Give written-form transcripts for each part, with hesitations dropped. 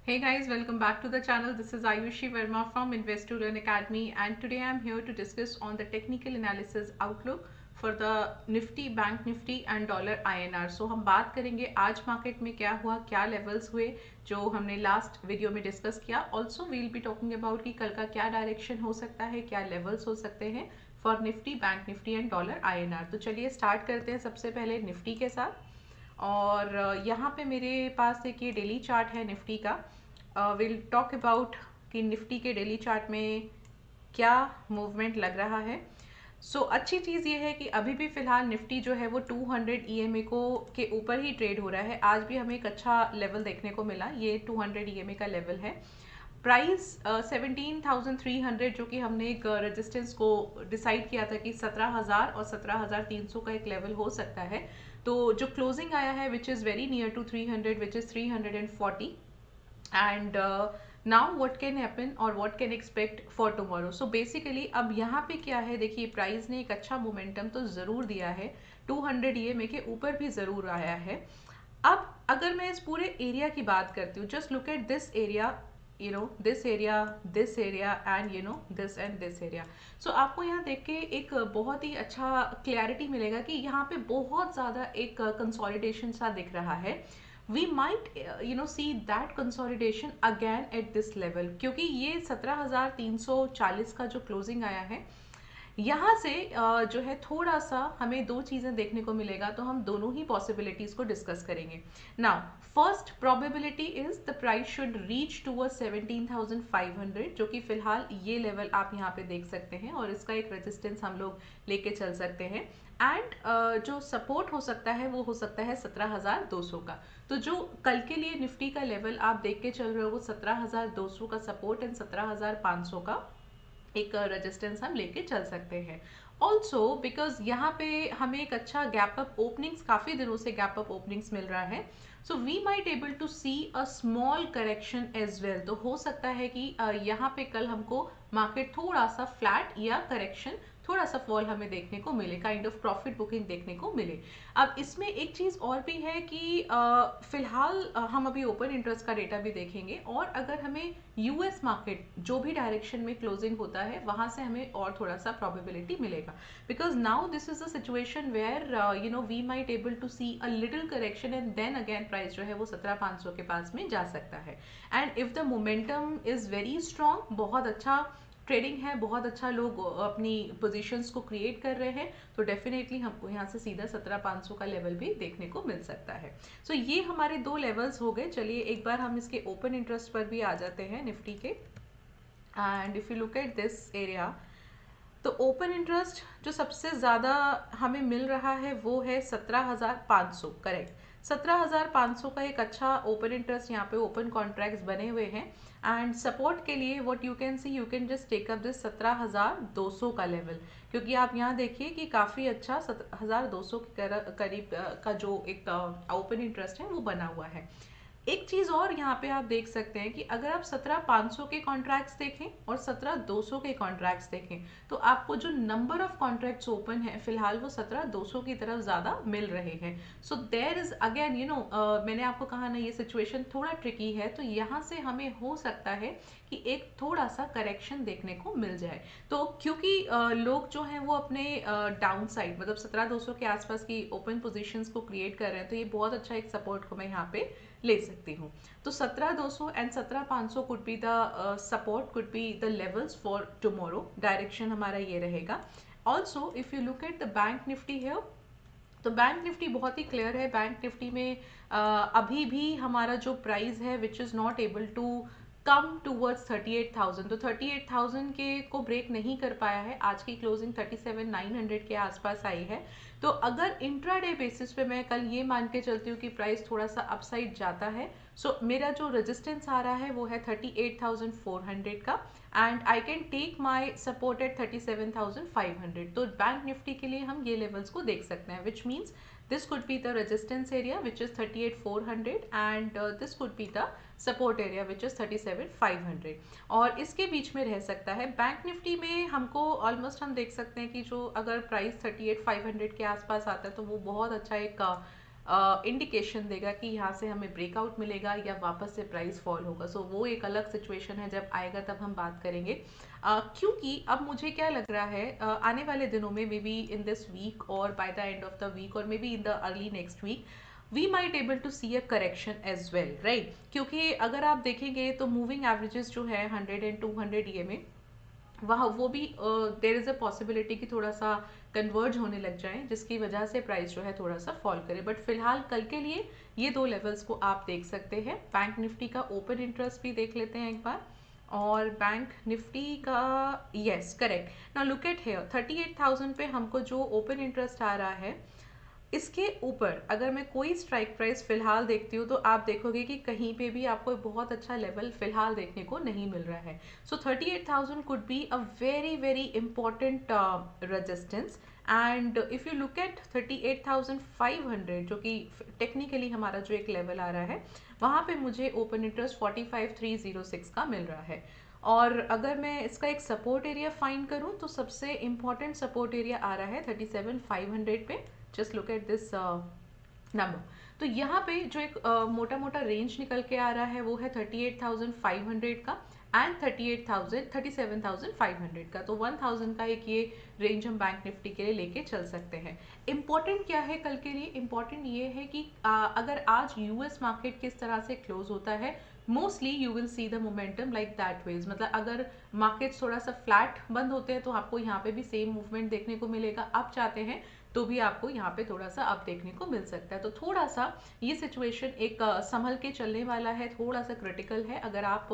Hey guys, welcome back to the channel. This is Ayushi Verma from Invest to Learn Academy, and today I'm here to discuss on the technical analysis outlook for the Nifty, Bank Nifty and Dollar INR. So हम बात करेंगे आज market में क्या हुआ, क्या levels हुए जो हमने लास्ट वीडियो में डिस्कस किया. Also we'll be talking about कि कल का क्या डायरेक्शन हो सकता है, क्या लेवल्स हो सकते हैं for Nifty, bank Nifty and dollar INR. तो चलिए स्टार्ट करते हैं सबसे पहले निफ्टी के साथ. और यहाँ पे मेरे पास एक ये डेली चार्ट है निफ्टी का. विल टॉक अबाउट कि निफ्टी के डेली चार्ट में क्या मूवमेंट लग रहा है. अच्छी चीज़ ये है कि अभी भी फिलहाल निफ्टी जो है वो 200 EMA को के ऊपर ही ट्रेड हो रहा है. आज भी हमें एक अच्छा लेवल देखने को मिला, ये 200 EMA का लेवल है. प्राइस 17,300 जो कि हमने एक रेजिस्टेंस को डिसाइड किया था कि 17,000 और 17,300 का एक लेवल हो सकता है. तो जो क्लोजिंग आया है which is very near to 300 which is 340. And now what can happen और what can expect for tomorrow. So basically अब यहाँ पे क्या है, देखिए प्राइस ने एक अच्छा मोमेंटम तो ज़रूर दिया है, 200 EMA के ऊपर भी ज़रूर आया है. अब अगर मैं इस पूरे एरिया की बात करती हूँ, just look at this area, this area and this area. So आपको यहाँ देख के एक बहुत ही अच्छा क्लैरिटी मिलेगा कि यहाँ पे बहुत ज़्यादा एक कंसोलिडेशन सा दिख रहा है. We might see that consolidation again at this level, क्योंकि ये 17,340 का जो क्लोजिंग आया है यहाँ से जो है थोड़ा सा हमें दो चीज़ें देखने को मिलेगा. तो हम दोनों ही पॉसिबिलिटीज़ को डिस्कस करेंगे. Now first probability is the price should reach to 17,500, जो कि फिलहाल ये लेवल आप यहाँ पे देख सकते हैं और इसका एक रेजिस्टेंस हम लोग लेके चल सकते हैं. एंड जो सपोर्ट हो सकता है वो हो सकता है 17,200 का. तो जो कल के लिए निफ्टी का लेवल आप देख के चल रहे हो वो 17,200 का सपोर्ट एंड 17,500 का एक रेजिस्टेंस हम लेके चल सकते हैं. ऑल्सो बिकॉज यहाँ पे हमें एक अच्छा गैप अप ओपनिंग्स, काफ़ी दिनों से गैप अप ओपनिंग्स मिल रहा है. So we might able to see a small correction as well. तो हो सकता है कि यहाँ पे कल हमको मार्केट थोड़ा सा फ्लैट या करेक्शन, थोड़ा सा फॉल हमें देखने को मिले, काइंड ऑफ प्रॉफिट बुकिंग देखने को मिले. अब इसमें एक चीज़ और भी है कि फिलहाल हम अभी ओपन इंटरेस्ट का डेटा भी देखेंगे, और अगर हमें यूएस मार्केट जो भी डायरेक्शन में क्लोजिंग होता है वहाँ से हमें और थोड़ा सा प्रोबेबिलिटी मिलेगा. Because now this is a situation where we might able to see a little correction and then again price जो है वो 17,500 के पास में जा सकता है. And if the momentum is very strong, बहुत अच्छा ट्रेडिंग है, बहुत अच्छा लोग अपनी पोजीशंस को क्रिएट कर रहे हैं, तो डेफिनेटली हमको यहाँ से सीधा 17,500 का लेवल भी देखने को मिल सकता है. ये हमारे दो लेवल्स हो गए. चलिए एक बार हम इसके ओपन इंटरेस्ट पर भी आ जाते हैं निफ्टी के. And if you look at this area, तो ओपन इंटरेस्ट जो सबसे ज़्यादा हमें मिल रहा है वो है 17,500. करेक्ट, 17,500 का एक अच्छा ओपन इंटरेस्ट यहाँ पे ओपन कॉन्ट्रैक्ट्स बने हुए हैं. एंड सपोर्ट के लिए what you can see, you can just take up this 17,200 का लेवल, क्योंकि आप यहाँ देखिए कि काफ़ी अच्छा 17,200 के करीब का जो एक ओपन इंटरेस्ट है वो बना हुआ है. एक चीज़ और यहाँ पे आप देख सकते हैं कि अगर आप 17,500 के कॉन्ट्रैक्ट्स देखें और 17,200 के कॉन्ट्रैक्ट्स देखें, तो आपको जो नंबर ऑफ कॉन्ट्रैक्ट्स ओपन है फिलहाल वो 17,200 की तरफ ज़्यादा मिल रहे हैं. सो देयर इज अगेन मैंने आपको कहा ना ये सिचुएशन थोड़ा ट्रिकी है, तो यहाँ से हमें हो सकता है कि एक थोड़ा सा करेक्शन देखने को मिल जाए. तो क्योंकि लोग जो हैं वो अपने डाउन साइड मतलब 17,200 के आसपास की ओपन पोजीशंस को क्रिएट कर रहे हैं, तो ये बहुत अच्छा एक सपोर्ट को मैं यहाँ पे ले सकती हूँ. तो 17,200 and 17,500 could be the support, could be the levels for tomorrow. Direction हमारा ये रहेगा. Also if you look at the bank Nifty है, तो बैंक निफ्टी बहुत ही क्लियर है. बैंक निफ्टी में अभी भी हमारा जो प्राइस है which is not able to come towards 38,000, तो 38,000 के को ब्रेक नहीं कर पाया है. आज की क्लोजिंग 37,900 के आसपास आई है. तो अगर इंट्राडे बेसिस पे मैं कल ये मान के चलती हूँ कि प्राइस थोड़ा सा अपसाइड जाता है, मेरा जो रेजिस्टेंस आ रहा है वो है 38,400 का, and I can take my support at 37,500. तो बैंक निफ्टी के लिए हम ये लेवल्स को देख सकते हैं, which means this could be the resistance area which is 38,400 and this could be the support area which is 37,500, और इसके बीच में रह सकता है. बैंक निफ्टी में हमको ऑलमोस्ट हम देख सकते हैं कि जो अगर प्राइस 38,500 के आसपास आता है तो वो बहुत अच्छा एक इंडिकेशन देगा कि यहाँ से हमें ब्रेकआउट मिलेगा या वापस से प्राइस फॉल होगा। सो वो एक अलग सिचुएशन है, जब आएगा तब हम बात करेंगे। क्योंकि अब मुझे क्या लग रहा है, आने वाले दिनों में maybe in this week और by the end of the week और maybe in the early next week we might able to see a correction as well, right. क्योंकि अगर आप देखेंगे तो मूविंग एवरेजेस जो है 100 एंड 200 ये में, वहाँ वो भी देर इज़ अ पॉसिबिलिटी कि थोड़ा सा कन्वर्ज होने लग जाए, जिसकी वजह से प्राइस जो है थोड़ा सा फॉल करे। बट फिलहाल कल के लिए ये दो लेवल्स को आप देख सकते हैं। बैंक निफ्टी का ओपन इंटरेस्ट भी देख लेते हैं एक बार, और बैंक निफ्टी का, yes correct, now look at here 38,000 पे हमको जो ओपन इंटरेस्ट आ रहा है, इसके ऊपर अगर मैं कोई स्ट्राइक प्राइस फिलहाल देखती हूँ तो आप देखोगे कि कहीं पे भी आपको बहुत अच्छा लेवल फिलहाल देखने को नहीं मिल रहा है। सो 38,000 could be a very very important resistance. And if you look eight 38,500 जो कि टेक्निकली हमारा जो एक लेवल आ रहा है, वहाँ पे मुझे ओपन इंटरेस्ट 45,306 का मिल रहा है। और अगर मैं इसका एक सपोर्ट एरिया फाइंड करूं तो सबसे इंपॉर्टेंट सपोर्ट एरिया आ रहा है 37,500 पे। Just look at this number. तो यहाँ पे जो एक मोटा मोटा रेंज निकल के आ रहा है वो है 38,500 का एंड 37,500 का। तो 1,000 का एक ये रेंज हम बैंक निफ्टी के लिए लेके चल सकते हैं। इंपॉर्टेंट क्या है कल के लिए? इंपॉर्टेंट ये है कि अगर आज यूएस मार्केट किस तरह से क्लोज होता है, mostly you will see the momentum like that ways. मतलब अगर मार्केट्स थोड़ा सा फ्लैट बंद होते हैं तो आपको यहाँ पे भी सेम मूवमेंट देखने को मिलेगा। आप चाहते हैं तो भी आपको यहाँ पे थोड़ा सा अप देखने को मिल सकता है। तो थोड़ा सा ये सिचुएशन एक संभल के चलने वाला है, थोड़ा सा क्रिटिकल है। अगर आप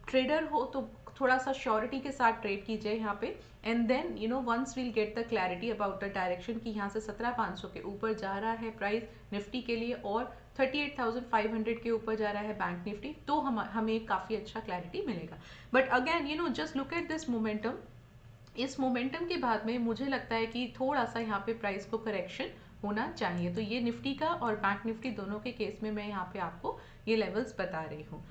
ट्रेडर हो तो थोड़ा सा श्योरिटी के साथ ट्रेड कीजिए यहाँ पे, and then you know once we'll get the clarity about the direction कि यहाँ से 17,500 के ऊपर जा रहा है प्राइस निफ्टी के लिए और 38,500 के ऊपर जा रहा है बैंक निफ्टी, तो हमें काफ़ी अच्छा क्लैरिटी मिलेगा। But again you know just look at this momentum. इस मोमेंटम के बाद में मुझे लगता है कि थोड़ा सा यहाँ पे प्राइस को करेक्शन होना चाहिए। तो ये निफ्टी का और बैंक निफ्टी दोनों के केस में मैं यहाँ पे आपको ये लेवल्स बता रही हूँ।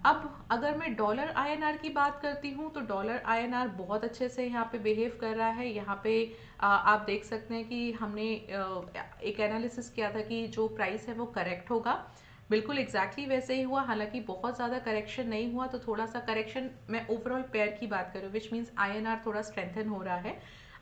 अब अगर मैं डॉलर आईएनआर की बात करती हूँ तो डॉलर आईएनआर बहुत अच्छे से यहाँ पे बिहेव कर रहा है। यहाँ पे आप देख सकते हैं कि हमने एक एनालिसिस किया था कि जो प्राइस है वो करेक्ट होगा, बिल्कुल एग्जैक्टली वैसे ही हुआ। हालांकि बहुत ज़्यादा करेक्शन नहीं हुआ, तो थोड़ा सा करेक्शन, मैं ओवरऑल पेयर की बात करूँ विच मीन्स आईएनआर थोड़ा स्ट्रेंथन हो रहा है।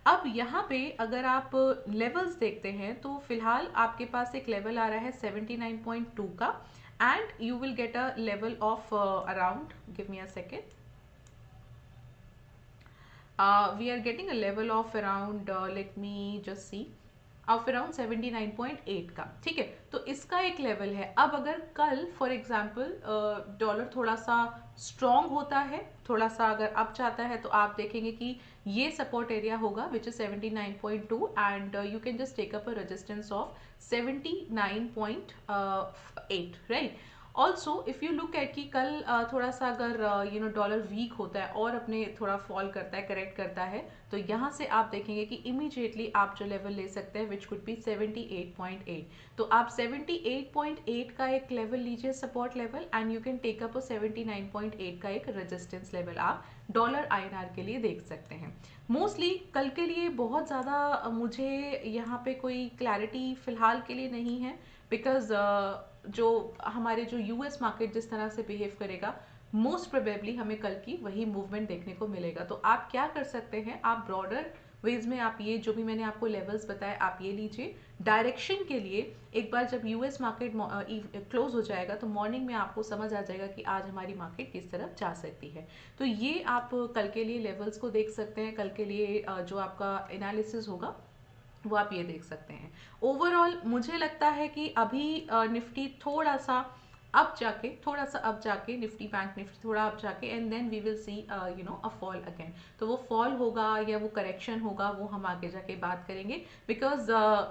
अब यहाँ पे अगर आप लेवल्स देखते हैं तो फिलहाल आपके पास एक लेवल आ रहा है 79.2 का, and you will get a level of around, give me a second, we are getting a level of around let me just see, of around 79.8 का, ठीक है। तो इसका एक लेवल है। अब अगर कल फॉर एग्जांपल डॉलर थोड़ा सा स्ट्रॉन्ग होता है, थोड़ा सा अगर अप जाता है, तो आप देखेंगे कि ये सपोर्ट एरिया होगा which is 79.2 and you can just take up a resistance of 79.8, right. Also if you look at कि कल थोड़ा सा अगर यू नो डॉलर वीक होता है और अपने थोड़ा फॉल करता है, करेक्ट करता है, तो यहाँ से आप देखेंगे कि इमीडिएटली आप जो लेवल ले सकते हैं विच कुड बी 78.8। तो आप 78.8 का एक लेवल लीजिए support level, and you can take up 79.8 का एक रेजिस्टेंस लेवल आप डॉलर आईएनआर के लिए देख सकते हैं। मोस्टली कल के लिए बहुत ज़्यादा मुझे यहाँ पे कोई क्लैरिटी फिलहाल के लिए नहीं है, बिकॉज जो हमारे जो यूएस मार्केट जिस तरह से बिहेव करेगा, मोस्ट प्रोबेबली हमें कल की वही मूवमेंट देखने को मिलेगा। तो आप क्या कर सकते हैं, आप ब्रॉडर वेज में आप ये जो भी मैंने आपको लेवल्स बताए आप ये लीजिए। डायरेक्शन के लिए एक बार जब यूएस मार्केट क्लोज हो जाएगा तो मॉर्निंग में आपको समझ आ जाएगा कि आज हमारी मार्केट किस तरफ जा सकती है। तो ये आप कल के लिए लेवल्स को देख सकते हैं। कल के लिए जो आपका एनालिसिस होगा वो आप ये देख सकते हैं। ओवरऑल मुझे लगता है कि अभी निफ्टी थोड़ा सा अप जाके निफ्टी बैंक निफ्टी थोड़ा अप जाके and then we will see you know a fall again. तो वो फॉल होगा या वो करेक्शन होगा वो हम आगे जाके बात करेंगे, because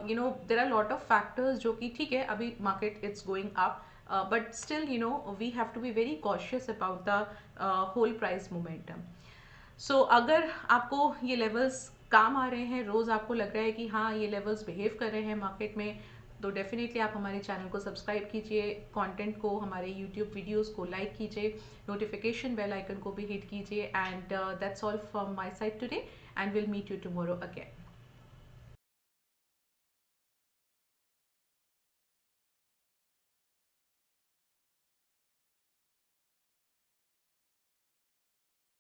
you know there are lot of factors जो कि ठीक है अभी market it's going up, but still you know we have to be very cautious about the whole price momentum. So अगर आपको ये लेवल्स काम आ रहे हैं, रोज़ आपको लग रहा है कि हाँ ये लेवल्स बिहेव कर रहे हैं मार्केट में, तो डेफिनेटली आप हमारे चैनल को सब्सक्राइब कीजिए, कंटेंट को, हमारे यूट्यूब वीडियोस को लाइक कीजिए, नोटिफिकेशन बेल आइकन को भी हिट कीजिए। And that's all from my side today and will meet you tomorrow again.